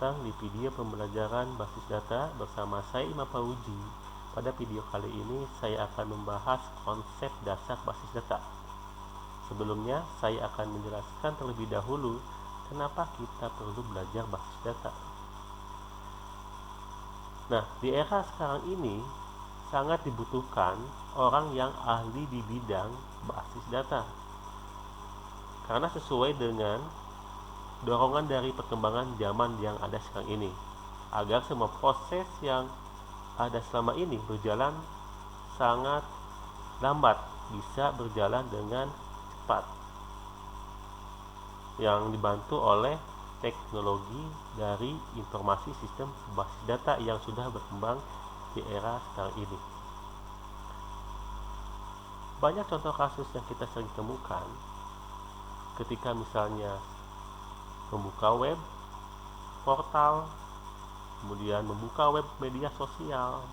datang di video pembelajaran basis data bersama saya Imam Fauzi. Pada video kali ini saya akan membahas konsep dasar basis data. Sebelumnya saya akan menjelaskan terlebih dahulu kenapa kita perlu belajar basis data. Nah, di era sekarang ini sangat dibutuhkan orang yang ahli di bidang basis data. Karena sesuai dengan dorongan dari perkembangan zaman yang ada sekarang ini, agar semua proses yang ada selama ini berjalan sangat lambat bisa berjalan dengan cepat, yang dibantu oleh teknologi dari informasi sistem basis data yang sudah berkembang di era sekarang ini. Banyak contoh kasus yang kita sering temukan ketika misalnya membuka web portal, kemudian membuka web media sosial.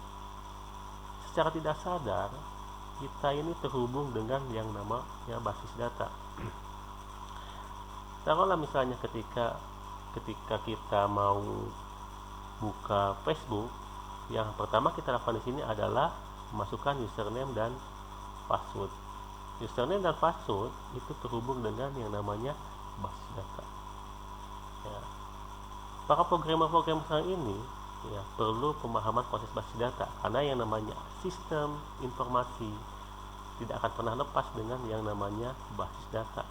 Secara tidak sadar kita ini terhubung dengan yang namanya basis data. Taruhlah misalnya ketika kita mau buka Facebook, yang pertama kita lakukan di sini adalah memasukkan username dan password. Username dan password itu terhubung dengan yang namanya basis data. Ya. Para programmer sekarang ini perlu pemahaman proses basis data, karena yang namanya sistem informasi tidak akan pernah lepas dengan yang namanya basis data.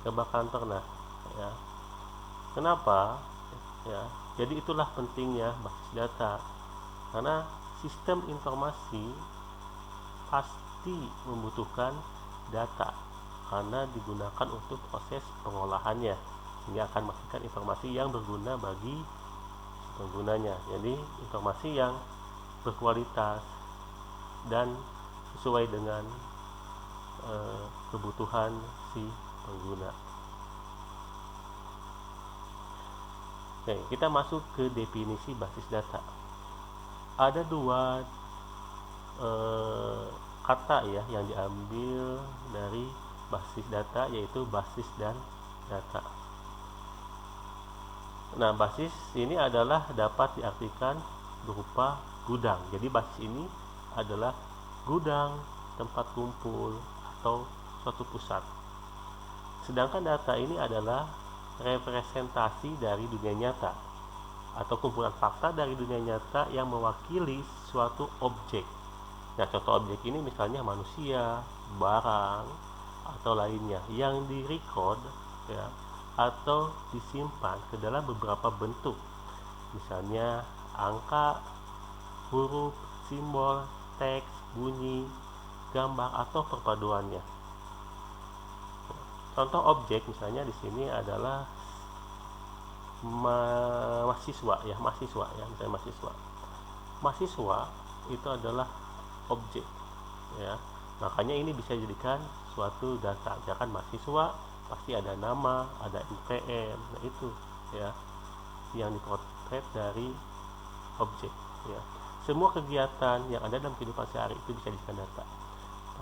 Gak bakalan pernah. Ya. Kenapa? Ya. Jadi itulah pentingnya basis data, karena sistem informasi pasti membutuhkan data karena digunakan untuk proses pengolahannya, sehingga akan menghasilkan informasi yang berguna bagi penggunanya. Jadi informasi yang berkualitas dan sesuai dengan kebutuhan si pengguna. Oke, kita masuk ke definisi basis data. Ada dua kata yang diambil dari basis data, yaitu basis dan data. Nah, basis ini adalah dapat diartikan berupa gudang. Jadi basis ini adalah gudang, tempat kumpul, atau suatu pusat. Sedangkan data ini adalah representasi dari dunia nyata atau kumpulan fakta dari dunia nyata yang mewakili suatu objek. Nah, contoh objek ini misalnya manusia, barang, atau lainnya yang direcord atau disimpan ke dalam beberapa bentuk, misalnya angka, huruf, simbol, teks, bunyi, gambar, atau perpaduannya. Contoh objek misalnya di sini adalah mahasiswa, misalnya mahasiswa. Mahasiswa itu adalah objek, makanya ini bisa dijadikan suatu data. Misalkan mahasiswa pasti ada nama, ada IPM, nah itu yang dipotret dari objek. Semua kegiatan yang ada dalam kehidupan sehari itu bisa dijadikan data.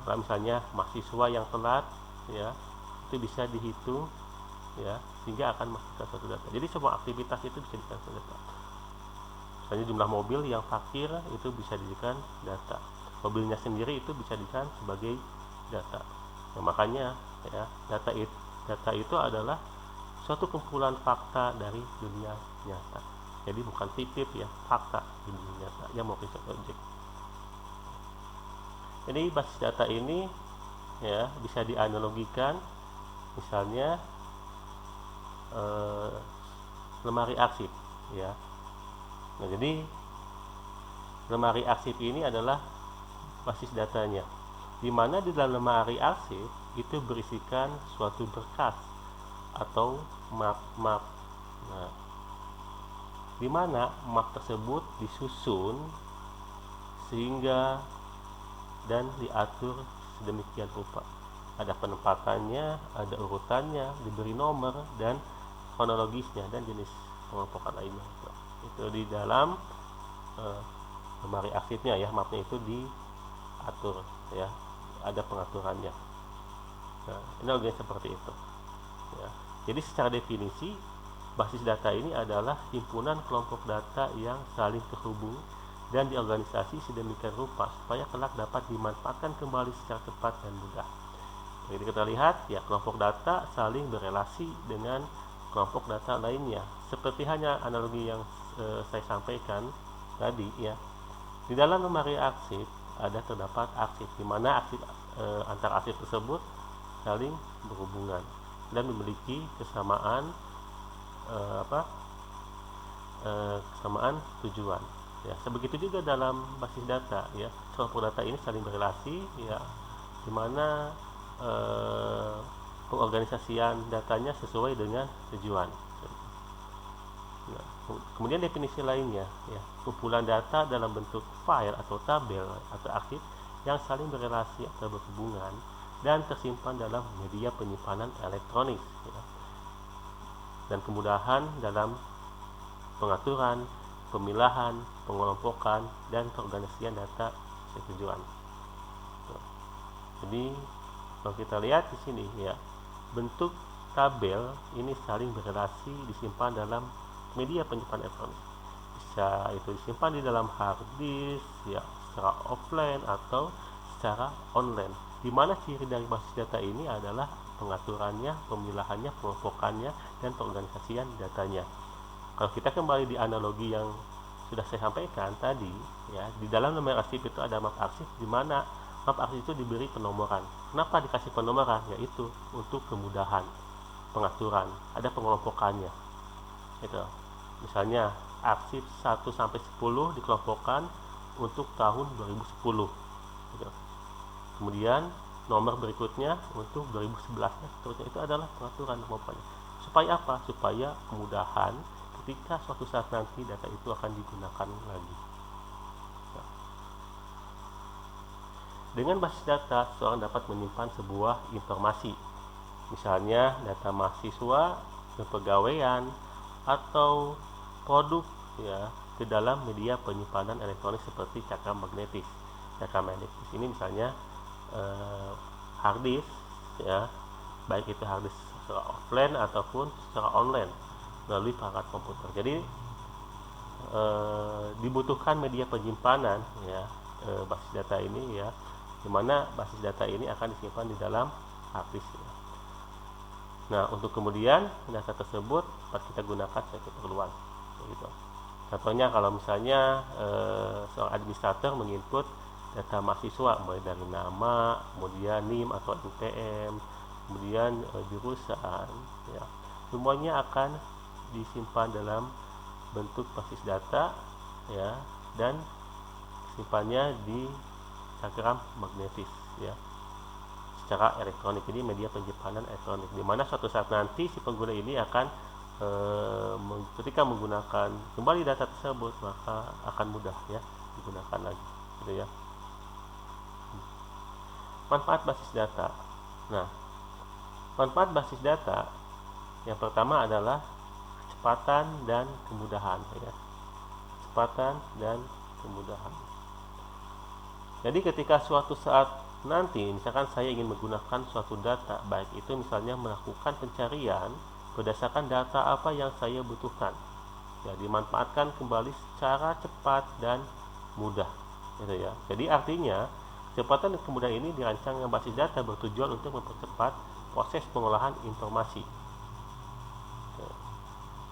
Kalau misalnya mahasiswa yang telat, itu bisa dihitung, sehingga akan menghasilkan suatu data. Jadi semua aktivitas itu bisa dijadikan suatu data. Misalnya jumlah mobil yang parkir itu bisa dijadikan data. Mobilnya sendiri itu bisa dijadikan sebagai data. Nah, makanya data itu adalah suatu kumpulan fakta dari dunia nyata. Jadi bukan fiktif, fakta di dunia nyata yang mewakili suatu objek. Jadi basis data ini bisa dianalogikan misalnya lemari arsip. Nah, jadi lemari arsip ini adalah basis datanya, di mana di dalam lemari arsip itu berisikan suatu berkas atau map. Nah, di mana map tersebut disusun sehingga dan diatur sedemikian rupa. Ada penempatannya, ada urutannya, diberi nomor dan kronologisnya dan jenis pengelompokan lainnya. Itu di dalam lemari arsipnya, mapnya itu diatur, ada pengaturannya. Nah, ini seperti itu. Jadi secara definisi basis data ini adalah himpunan kelompok data yang saling terhubung dan diorganisasi sedemikian rupa supaya kelak dapat dimanfaatkan kembali secara cepat dan mudah. Jadi kita lihat ya, kelompok data saling berelasi dengan kelompok data lainnya. Seperti hanya analogi yang saya sampaikan tadi ya. Di dalam lemari arsip terdapat arsip di mana arsip antar arsip tersebut saling berhubungan dan memiliki kesamaan kesamaan tujuan. Ya, sebegitu juga dalam basis data ya, kelompok data ini saling berelasi ya, di mana pengorganisasian datanya sesuai dengan tujuan. Nah, kemudian definisi lainnya ya, kumpulan data dalam bentuk file atau tabel atau arsip yang saling berelasi atau berhubungan dan tersimpan dalam media penyimpanan elektronik ya, dan kemudahan dalam pengaturan, pemilahan, pengelompokan, dan pengorganisasian data sesuai tujuan. Jadi kalau kita lihat di sini ya, bentuk tabel ini saling berelasi disimpan dalam media penyimpanan elektronik. Bisa itu disimpan di dalam hard disk ya, secara offline atau secara online. Di mana ciri dari basis data ini adalah pengaturannya, pemilahannya, pengelompokannya, dan pengorganisasian datanya. Kalau kita kembali di analogi yang sudah saya sampaikan tadi ya, di dalam lemari arsip itu ada map arsip, di mana map arsip itu diberi penomoran. Kenapa dikasih penomoran? Yaitu untuk kemudahan pengaturan, ada pengelompokannya. Itu. Misalnya arsip 1 sampai 10 dikelompokkan untuk tahun 2010. Gitu. Kemudian nomor berikutnya untuk 2011 seterusnya, itu adalah pengaturan pengelompokannya. Supaya apa? Supaya kemudahan ketika suatu saat nanti data itu akan digunakan lagi. Dengan basis data, seorang dapat menyimpan sebuah informasi, misalnya data mahasiswa, kepegawaian, atau produk ya, ke dalam media penyimpanan elektronik seperti cakram magnetis. Cakram magnetis ini misalnya hard disk ya, baik itu hard disk secara offline ataupun secara online melalui perangkat komputer. Jadi dibutuhkan media penyimpanan ya, basis data ini ya, dimana basis data ini akan disimpan di dalam hard disk ya. Nah, untuk kemudian data tersebut dapat kita gunakan sesuai keperluan gitu. Contohnya kalau misalnya seorang administrator menginput data mahasiswa mulai dari nama, kemudian NIM atau NPM, kemudian jurusan ya, semuanya akan disimpan dalam bentuk basis data ya, dan simpannya di cakram magnetis ya, secara elektronik. Ini media penyimpanan elektronik, di mana suatu saat nanti si pengguna ini akan ketika menggunakan kembali data tersebut, maka akan mudah ya digunakan lagi gitu ya. Manfaat basis data. Nah, manfaat basis data yang pertama adalah kecepatan dan kemudahan ya. Kecepatan dan kemudahan. Jadi ketika suatu saat nanti misalkan saya ingin menggunakan suatu data, baik itu misalnya melakukan pencarian berdasarkan data apa yang saya butuhkan ya, dimanfaatkan kembali secara cepat dan mudah gitu ya. Jadi artinya kecepatan dan kemudahan ini dirancang dengan basis data bertujuan untuk mempercepat proses pengolahan informasi.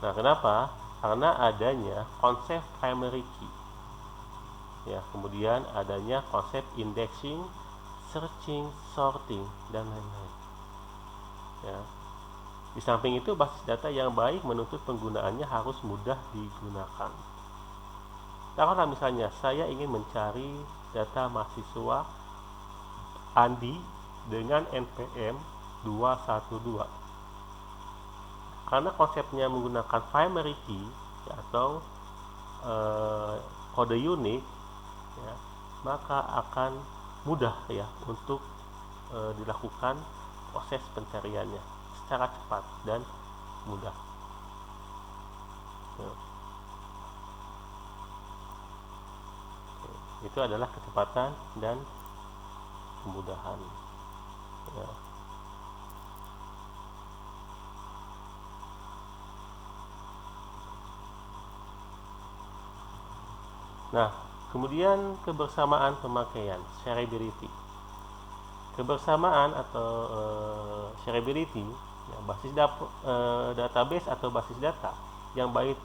Nah, kenapa? Karena adanya konsep primary key ya, kemudian adanya konsep indexing, searching, sorting, dan lain-lain ya. Di samping itu, basis data yang baik menuntut penggunaannya harus mudah digunakan. Taruhlah misalnya saya ingin mencari data mahasiswa Andi dengan NPM 212. Karena konsepnya menggunakan primary key ya, atau kode unik ya, maka akan mudah ya untuk dilakukan proses pencariannya secara cepat dan mudah ya. Itu adalah kecepatan dan kemudahan ya. Nah, kemudian kebersamaan pemakaian, shareability. Kebersamaan atau shareability, ya, database atau basis data yang baik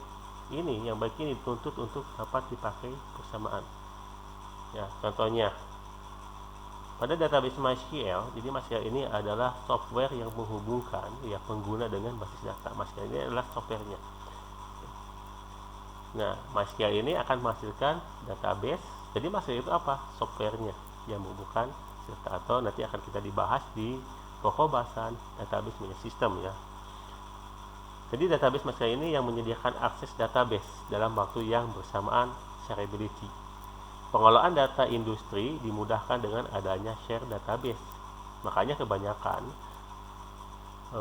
yang baik ini dituntut untuk dapat dipakai bersamaan. Ya, contohnya pada database MySQL, jadi MySQL ini adalah software yang menghubungkan ya pengguna dengan basis data. MySQL ini adalah softwarenya. Nah, MySQL ini akan menghasilkan database. Jadi MySQL itu apa? Softwarenya yang menghubungkan data, atau nanti akan kita dibahas di pokok bahasan database management system ya. Jadi database MySQL ini yang menyediakan akses database dalam waktu yang bersamaan, shareability. Pengelolaan data industri dimudahkan dengan adanya share database. Makanya kebanyakan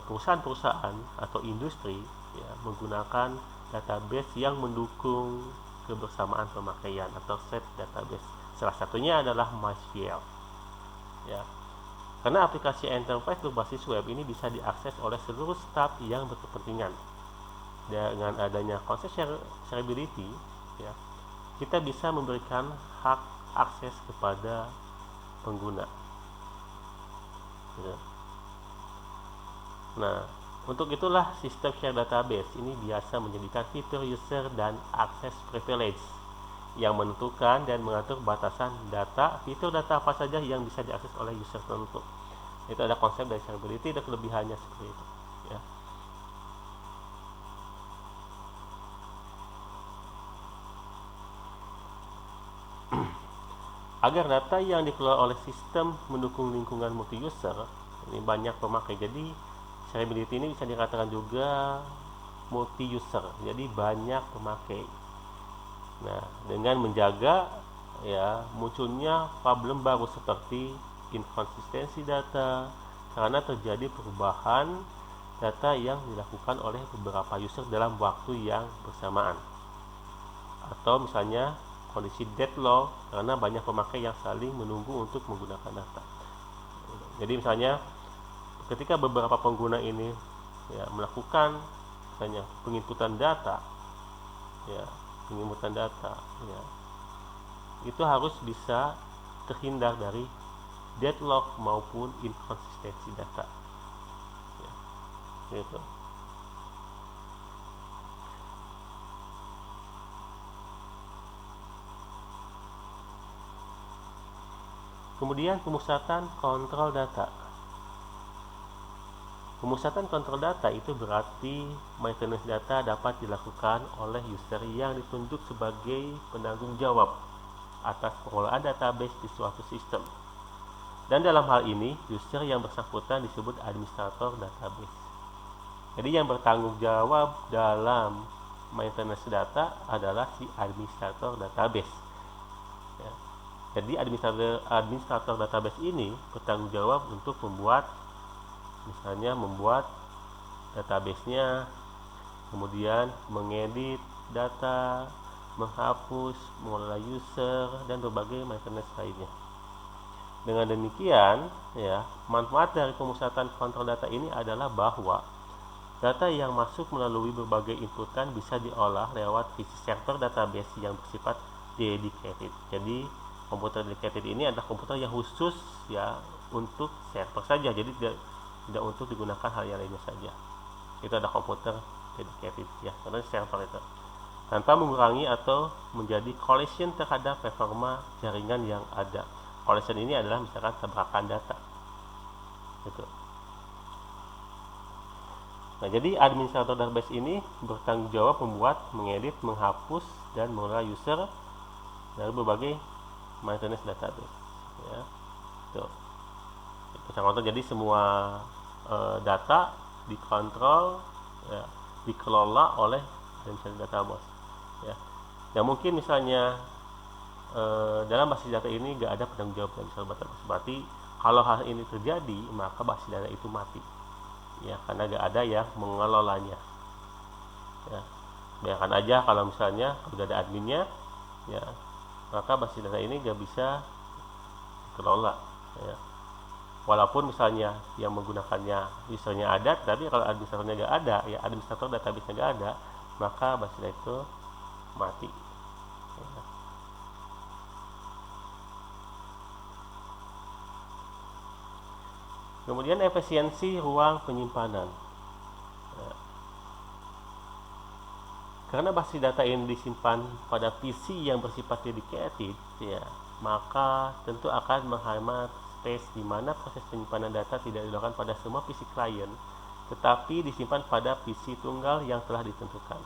perusahaan-perusahaan atau industri ya, menggunakan database yang mendukung kebersamaan pemakaian atau set database. Salah satunya adalah MySQL. Ya. Karena aplikasi enterprise berbasis web ini bisa diakses oleh seluruh staf yang berkepentingan. Dengan adanya konsep shareability, ya, kita bisa memberikan hak akses kepada pengguna. Ya. Nah, untuk itulah sistem share database ini biasa menjadikan fitur user dan access privilege yang menentukan dan mengatur batasan data, fitur data apa saja yang bisa diakses oleh user tertentu. Itu ada konsep dari shareability dan kelebihannya seperti itu. Ya. Agar data yang dikelola oleh sistem mendukung lingkungan multi-user, ini banyak pemakai. Jadi shareability ini bisa dikatakan juga multi-user, jadi banyak pemakai. Nah, dengan menjaga ya munculnya problem baru seperti inkonsistensi data karena terjadi perubahan data yang dilakukan oleh beberapa user dalam waktu yang bersamaan, atau misalnya kondisi deadlock karena banyak pemakai yang saling menunggu untuk menggunakan data. Jadi misalnya ketika beberapa pengguna ini ya melakukan misalnya penginputan data ya itu harus bisa terhindar dari deadlock maupun inkonsistensi data ya, gitu. Kemudian pemusatan kontrol data. Pemusatan kontrol data itu berarti maintenance data dapat dilakukan oleh user yang ditunjuk sebagai penanggung jawab atas pengelolaan database di suatu sistem. Dan dalam hal ini, user yang bersangkutan disebut administrator database. Jadi yang bertanggung jawab dalam maintenance data adalah si administrator database. Ya. Jadi administrator database ini bertanggung jawab untuk membuat database-nya, kemudian mengedit data, menghapus, mengelola user, dan berbagai maintenance lainnya. Dengan demikian, ya, manfaat dari pemusatan kontrol data ini adalah bahwa data yang masuk melalui berbagai inputan bisa diolah lewat sisi server database yang bersifat dedicated. Jadi komputer dedicated ini adalah komputer yang khusus ya untuk server saja, jadi tidak untuk digunakan hal yang lainnya saja. Itu ada komputer dedicated ya, karena server itu tanpa mengurangi atau menjadi collision terhadap performa jaringan yang ada. Collision ini adalah misalkan tabrakan data gitu. Nah, jadi administrator database ini bertanggung jawab membuat, mengedit, menghapus, dan mengelola user dari berbagai maintenance database ya. Tuh. Itu jadi semua data dikontrol ya, dikelola oleh administrator database ya. Dan mungkin misalnya dalam basis data ini nggak ada penanggung jawab dari database, berarti kalau hal ini terjadi maka basis data itu mati ya, karena nggak ada yang mengelolanya ya. Bayangkan aja kalau misalnya udah ada adminnya ya, maka basis data ini nggak bisa dikelola ya. Walaupun misalnya yang menggunakannya usernya ada, tapi kalau administratornya nggak ada ya, administrator database nggak ada, maka basis data itu mati ya. Kemudian efisiensi ruang penyimpanan. Nah, karena basis data ini disimpan pada PC yang bersifat dedicated, ya, maka tentu akan menghemat space di mana proses penyimpanan data tidak dilakukan pada semua PC klien, tetapi disimpan pada PC tunggal yang telah ditentukan.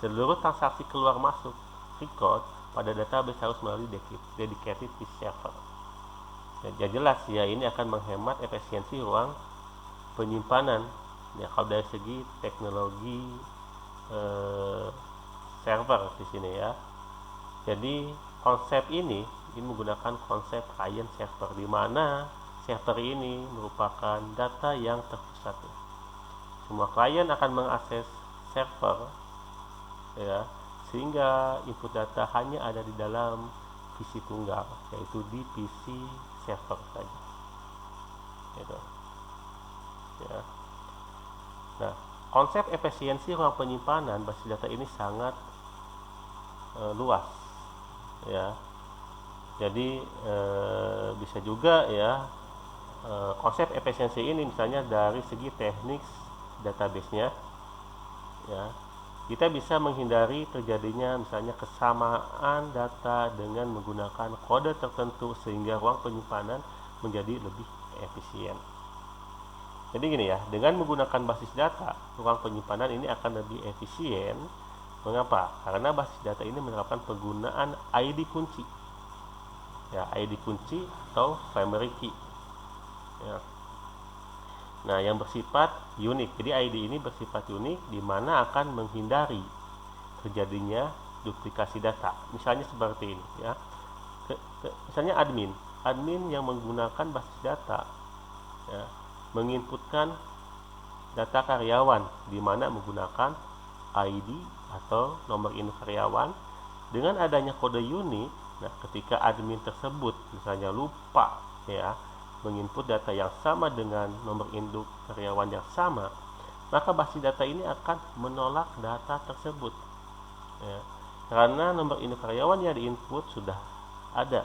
Seluruh transaksi keluar masuk record pada database harus melalui dedicated PC server. Ya, jelas ya, ini akan menghemat efisiensi ruang penyimpanan. Ya, kalau dari segi teknologi server di sini ya. Jadi konsep ini menggunakan konsep client server, di mana server ini merupakan data yang terpusat. Semua klien akan mengakses server, ya, sehingga input data hanya ada di dalam PC tunggal, yaitu di PC server saja. Gitu. Ya. Nah, konsep efisiensi ruang penyimpanan basis data ini sangat luas, ya. Jadi bisa juga ya, konsep efisiensi ini misalnya dari segi teknik database-nya, ya, kita bisa menghindari terjadinya misalnya kesamaan data dengan menggunakan kode tertentu sehingga ruang penyimpanan menjadi lebih efisien. Jadi gini ya, dengan menggunakan basis data, ruang penyimpanan ini akan lebih efisien. Mengapa? Karena basis data ini menerapkan penggunaan ID kunci, ya, ID kunci atau primary key, ya. Nah, yang bersifat unik. Jadi ID ini bersifat unik, di mana akan menghindari terjadinya duplikasi data. Misalnya seperti ini, ya. Misalnya admin yang menggunakan basis data, ya, menginputkan data karyawan, di mana menggunakan ID atau nomor induk karyawan dengan adanya kode unik. Nah, ketika admin tersebut misalnya lupa, ya, menginput data yang sama dengan nomor induk karyawan yang sama, maka basis data ini akan menolak data tersebut, ya, karena nomor induk karyawan yang diinput sudah ada.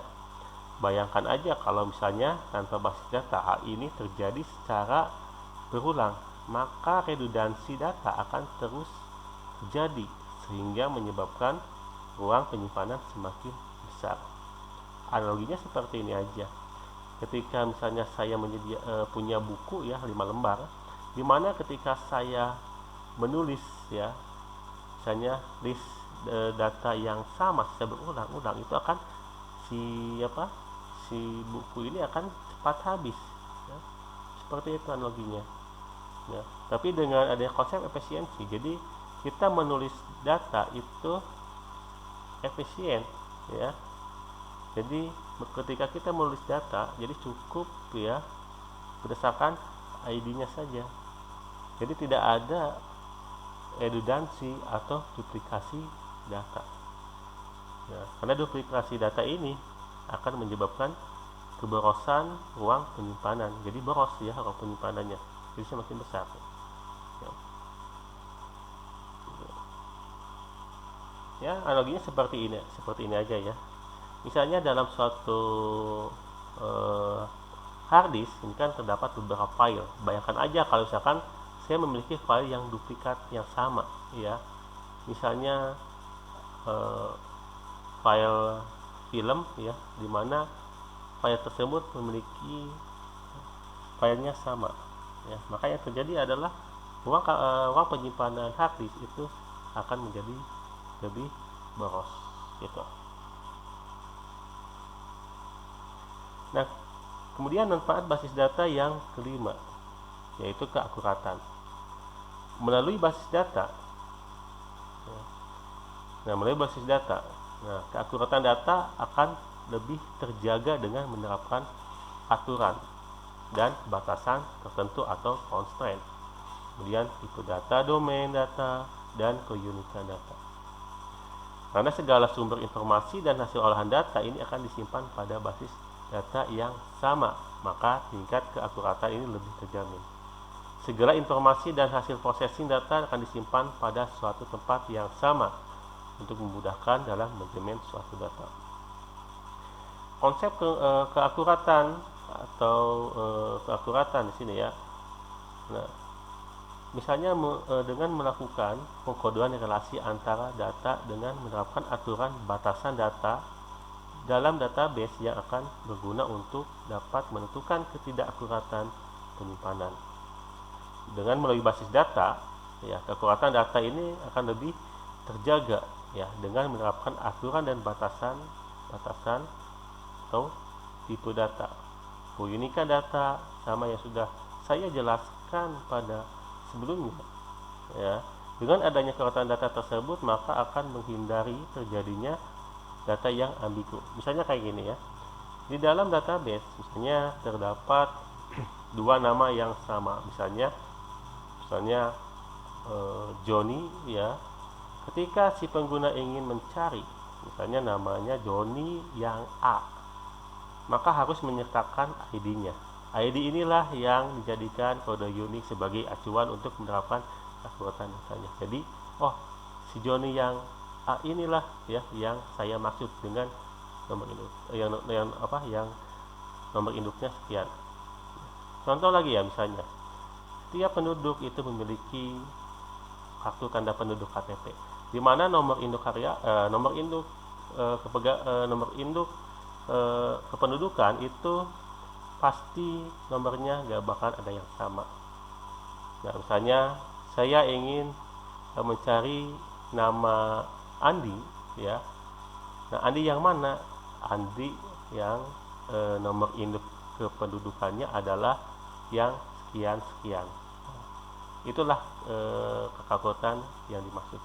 Bayangkan aja kalau misalnya tanpa basis data hal ini terjadi secara berulang, maka redundansi data akan terus terjadi sehingga menyebabkan ruang penyimpanan semakin besar. Analoginya seperti ini aja. Ketika misalnya saya punya buku ya 5 lembar, di mana ketika saya menulis ya misalnya list data yang sama secara berulang-ulang, itu akan si buku ini akan cepat habis, ya. Seperti itu analoginya, ya. Tapi dengan adanya konsep efisiensi, jadi kita menulis data itu efisien, ya. Jadi ketika kita menulis data, jadi cukup ya berdasarkan ID-nya saja. Jadi tidak ada redundansi atau duplikasi data, ya, karena duplikasi data ini akan menyebabkan keborosan ruang penyimpanan. Jadi boros ya ruang penyimpanannya, jadi semakin besar, ya. Ya, analoginya seperti ini aja ya. Misalnya dalam suatu hard disk ini kan terdapat beberapa file. Bayangkan aja kalau misalkan saya memiliki file yang duplikat yang sama, ya. Misalnya file film, ya, dimana file tersebut memiliki filenya sama, ya. Maka yang terjadi adalah ruang penyimpanan hard disk itu akan menjadi lebih boros, gitu. Nah, kemudian manfaat basis data yang kelima, yaitu keakuratan. Melalui basis data, keakuratan data akan lebih terjaga dengan menerapkan aturan dan batasan tertentu atau constraint. Kemudian tipe data, domain data, dan keunikan data. Karena segala sumber informasi dan hasil olahan data ini akan disimpan pada basis data yang sama, maka tingkat keakuratan ini lebih terjamin. Segala informasi dan hasil processing data akan disimpan pada suatu tempat yang sama untuk memudahkan dalam manajemen suatu data. Konsep keakuratan atau keakuratan di sini ya. Nah, misalnya dengan melakukan pengkodean relasi antara data dengan menerapkan aturan batasan data dalam database yang akan berguna untuk dapat menentukan ketidakakuratan penyimpanan. Dengan melalui basis data, ya, keakuratan data ini akan lebih terjaga ya dengan menerapkan aturan dan batasan atau tipe data. Keunikan data sama yang sudah saya jelaskan pada sebelumnya ya. Dengan adanya keakuratan data tersebut maka akan menghindari terjadinya data yang ambigu. Misalnya kayak gini ya. Di dalam database misalnya terdapat dua nama yang sama, misalnya Joni ya. Ketika si pengguna ingin mencari misalnya namanya Joni yang A, maka harus menyertakan ID-nya. ID inilah yang dijadikan kode unik sebagai acuan untuk menerapkan akuratan datanya. Jadi, oh, si Joni yang A inilah ya yang saya maksud dengan nomor induk yang nomor induknya sekian. Contoh lagi ya, misalnya setiap penduduk itu memiliki kartu tanda penduduk KTP, di mana nomor induk kependudukan itu pasti nomornya gak bakal ada yang sama. Nah, misalnya saya ingin mencari nama Andi ya. Nah, Andi yang mana? Andi yang nomor induk kependudukannya adalah yang sekian-sekian. Itulah kekakutan yang dimaksud.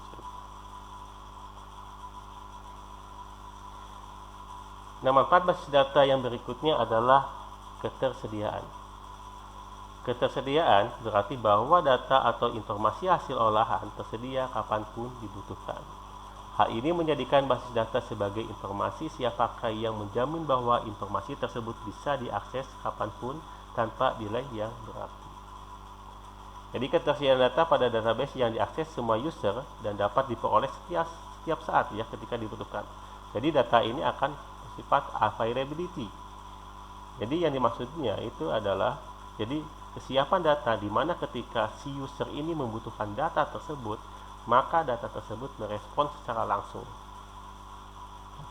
Nah, manfaat basis data yang berikutnya adalah ketersediaan. Ketersediaan berarti bahwa data atau informasi hasil olahan tersedia kapanpun dibutuhkan. Hal ini menjadikan basis data sebagai informasi siap pakai yang menjamin bahwa informasi tersebut bisa diakses kapanpun tanpa delay yang berarti. Jadi ketersediaan data pada database yang diakses semua user dan dapat diperoleh setiap saat ya ketika dibutuhkan. Jadi data ini akan bersifat availability. Jadi yang dimaksudnya itu adalah jadi kesiapan data di mana ketika si user ini membutuhkan data tersebut, maka data tersebut merespons secara langsung.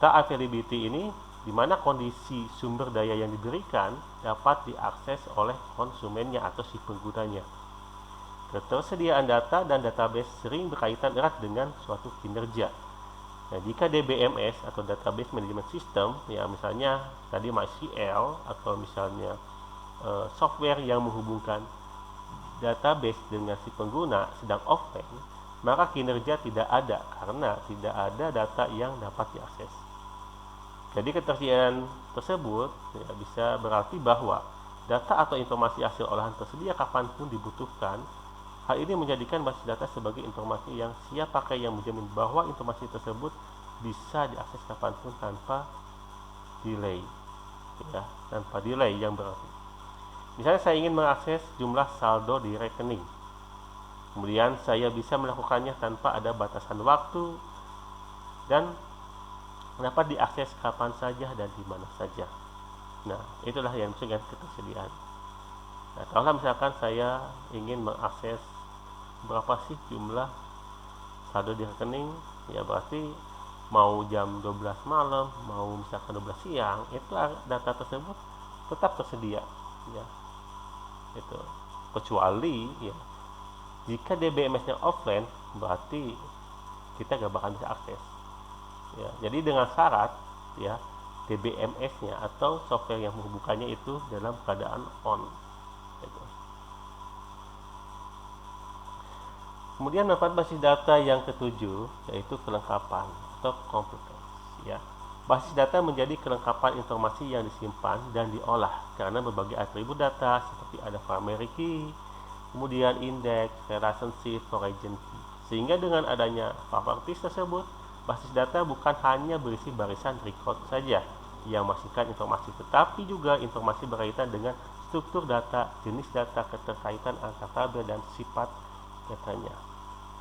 Data availability ini di mana kondisi sumber daya yang diberikan dapat diakses oleh konsumennya atau si penggunanya. Ketersediaan data dan database sering berkaitan erat dengan suatu kinerja. Nah, jika DBMS atau Database Management System, ya misalnya tadi MySQL atau misalnya software yang menghubungkan database dengan si pengguna sedang offline, maka kinerja tidak ada karena tidak ada data yang dapat diakses. Jadi ketersediaan tersebut ya, bisa berarti bahwa data atau informasi hasil olahan tersedia kapanpun dibutuhkan. Hal ini menjadikan basis data sebagai informasi yang siap pakai yang menjamin bahwa informasi tersebut bisa diakses kapanpun tanpa delay, ya, tanpa delay yang berarti. Misalnya saya ingin mengakses jumlah saldo di rekening, kemudian saya bisa melakukannya tanpa ada batasan waktu dan dapat diakses kapan saja dan di mana saja. Nah, itulah yang disebut dengan ketersediaan. Nah, kalau misalkan saya ingin mengakses berapa sih jumlah saldo di rekening, ya berarti mau jam 12 malam, mau misalkan 12 siang, itu data tersebut tetap tersedia, ya. Itu kecuali ya jika DBMS-nya offline, berarti kita gak bakal bisa akses. Ya, jadi dengan syarat ya DBMS-nya atau software yang menghubungkannya itu dalam keadaan on. Gitu. Kemudian manfaat basis data yang ketujuh yaitu kelengkapan atau kompetensi. Ya, basis data menjadi kelengkapan informasi yang disimpan dan diolah karena berbagai atribut data seperti ada primary key, kemudian index, relationship, origin key. Sehingga dengan adanya properties tersebut, basis data bukan hanya berisi barisan record saja yang memastikan informasi, tetapi juga informasi berkaitan dengan struktur data, jenis data, keterkaitan antar tabel dan sifat datanya.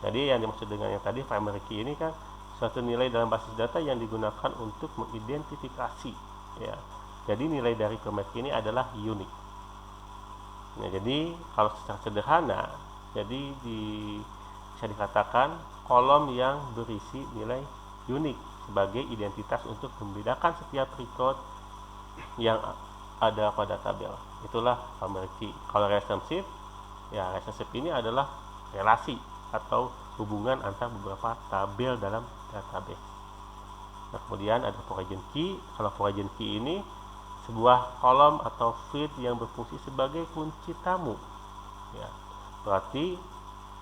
Jadi yang dimaksud dengan yang tadi primary key ini kan suatu nilai dalam basis data yang digunakan untuk mengidentifikasi ya Jadi nilai dari geometri ini adalah unik. Nah, jadi kalau secara sederhana, jadi bisa dikatakan kolom yang berisi nilai unik sebagai identitas untuk membedakan setiap record yang ada pada tabel. Itulah geometri. Kalau relationship, ya relationship ini adalah relasi atau hubungan antar beberapa tabel dalam database. Nah, kemudian ada foreign key. Kalau foreign key ini sebuah kolom atau field yang berfungsi sebagai kunci tamu. Ya, berarti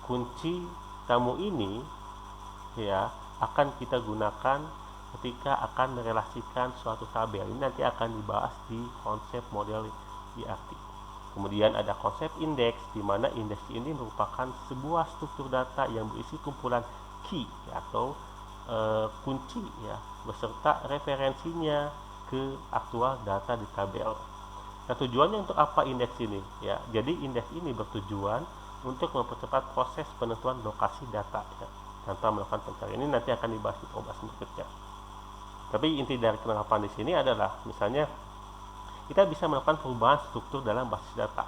kunci tamu ini ya akan kita gunakan ketika akan merelasikan suatu tabel. Ini nanti akan dibahas di konsep model IRT. Kemudian ada konsep indeks, di mana indeks ini merupakan sebuah struktur data yang berisi kumpulan key ya, atau kunci ya, beserta referensinya ke aktual data di tabel. Nah, tujuannya untuk apa indeks ini? Ya, jadi indeks ini bertujuan untuk mempercepat proses penentuan lokasi data ya, tanpa melakukan pencarian. Ini nanti akan dibahas di pembahasan berikutnya. Tapi inti dari penerapan di sini adalah misalnya kita bisa melakukan perubahan struktur dalam basis data,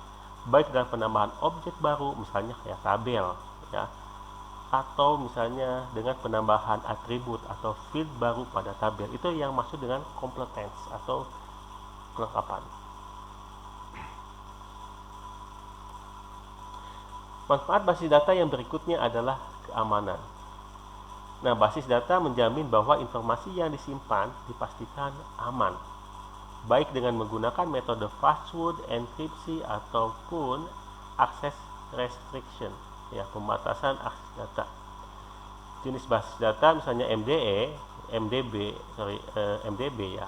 baik dalam penambahan objek baru, misalnya kayak tabel ya, atau misalnya dengan penambahan atribut atau field baru pada tabel. Itu yang maksud dengan competence atau kelengkapan. Manfaat basis data yang berikutnya adalah keamanan. Nah, basis data menjamin bahwa informasi yang disimpan dipastikan aman, baik dengan menggunakan metode password enkripsi ataupun access restriction ya, pembatasan akses data. Jenis basis data misalnya MDB ya,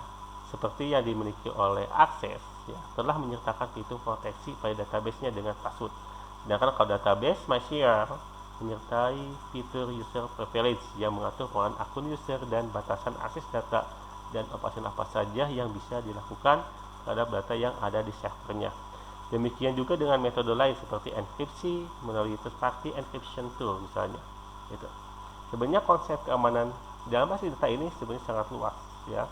seperti yang dimiliki oleh Access ya, telah menyertakan fitur proteksi pada database-nya dengan password. Sedangkan kalau database MyShare menyertai fitur user privilege yang mengatur penggunaan akun user dan batasan akses data dan operasi apa saja yang bisa dilakukan terhadap data yang ada di servernya. Demikian juga dengan metode lain seperti enkripsi melalui third party encryption tool misalnya. Itu. Sebenarnya konsep keamanan dalam basis data ini sebenarnya sangat luas ya.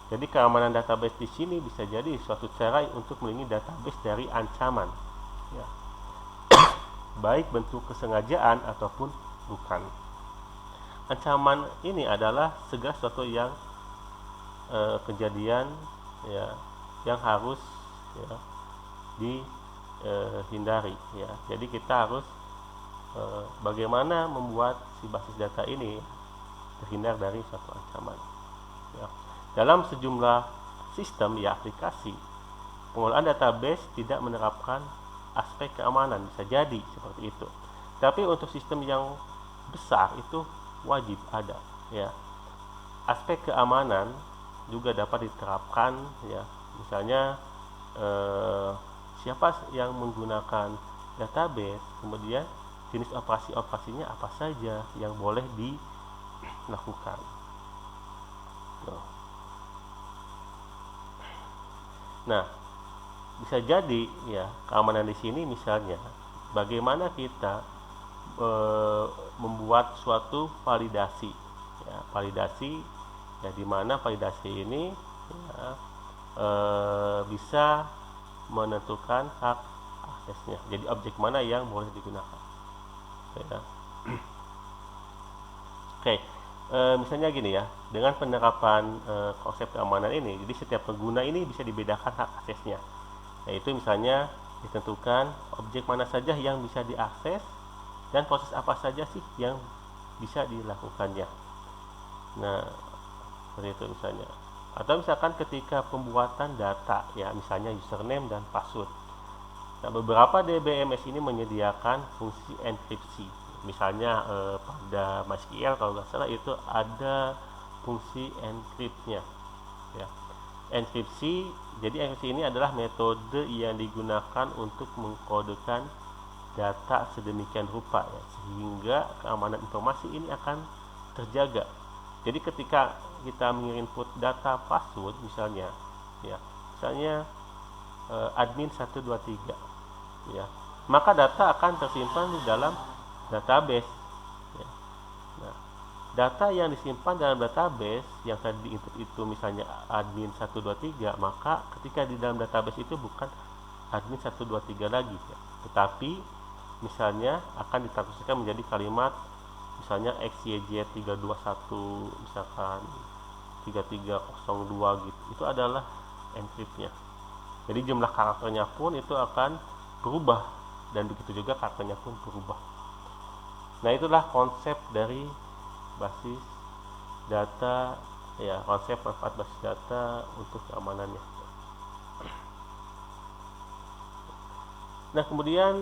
Jadi keamanan database di sini bisa jadi suatu cara untuk melindungi database dari ancaman ya. Baik bentuk kesengajaan ataupun bukan. Ancaman ini adalah segala sesuatu yang kejadian ya yang harus ya dihindari ya. Jadi kita harus bagaimana membuat si basis data ini terhindar dari suatu ancaman ya. Dalam sejumlah sistem ya aplikasi, pengelolaan database tidak menerapkan aspek keamanan, bisa jadi seperti itu. Tapi untuk sistem yang besar itu wajib ada ya. Aspek keamanan juga dapat diterapkan ya. Misalnya siapa yang menggunakan database, kemudian jenis operasi-operasinya apa saja yang boleh dilakukan. Nah, bisa jadi ya keamanan di sini misalnya bagaimana kita membuat suatu validasi ya, validasi ya, di mana validasi ini ya, bisa menentukan hak aksesnya. Jadi objek mana yang boleh digunakan ya. Oke, misalnya gini ya, dengan penerapan konsep keamanan ini, jadi setiap pengguna ini bisa dibedakan hak aksesnya, yaitu misalnya ditentukan objek mana saja yang bisa diakses dan proses apa saja sih yang bisa dilakukannya. Nah, seperti itu misalnya. Atau misalkan ketika pembuatan data ya, misalnya username dan password. Nah, beberapa DBMS ini menyediakan fungsi enkripsi. Misalnya pada MySQL kalau nggak salah itu ada fungsi encryptnya ya. Enkripsi, jadi enkripsi ini adalah metode yang digunakan untuk mengkodekan data sedemikian rupa ya, sehingga keamanan informasi ini akan terjaga. Jadi ketika kita menginput data password misalnya ya, misalnya admin 123 ya, maka data akan tersimpan di dalam database ya. Nah, data yang disimpan dalam database yang tadi diinput itu misalnya admin 123, maka ketika di dalam database itu bukan admin 123 lagi ya, tetapi misalnya akan ditranslasikan menjadi kalimat misalnya XYZ321 misalkan 3302 gitu. Itu adalah enkripsinya. Jadi jumlah karakternya pun itu akan berubah, dan begitu juga karakternya pun berubah. Nah, itulah konsep dari basis data ya, konsep manfaat basis data untuk keamanannya. Nah, kemudian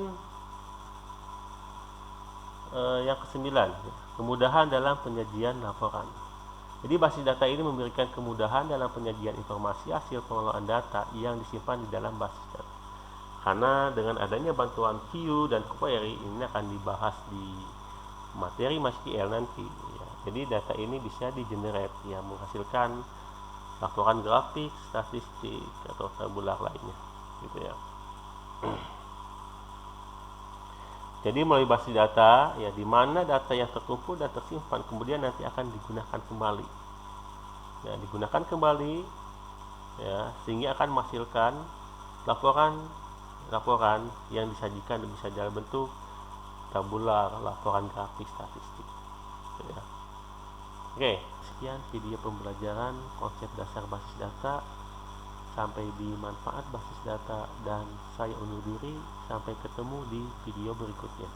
yang kesembilan, kemudahan dalam penyajian laporan. Jadi basis data ini memberikan kemudahan dalam penyajian informasi hasil pengelolaan data yang disimpan di dalam basis data. Karena dengan adanya bantuan queue dan query, ini akan dibahas di materi MySQL nanti ya. Jadi data ini bisa di-generate yang menghasilkan laporan grafik, statistik atau tabular lainnya gitu ya. Jadi melalui basis data ya, di mana data yang terkumpul dan tersimpan kemudian nanti akan digunakan kembali. Ya, digunakan kembali ya, sehingga akan menghasilkan laporan yang disajikan bisa dalam bentuk tabular, laporan grafik, statistik. Ya. Oke, sekian video pembelajaran konsep dasar basis data. Sampai di manfaat basis data, dan saya undur diri. Sampai ketemu di video berikutnya.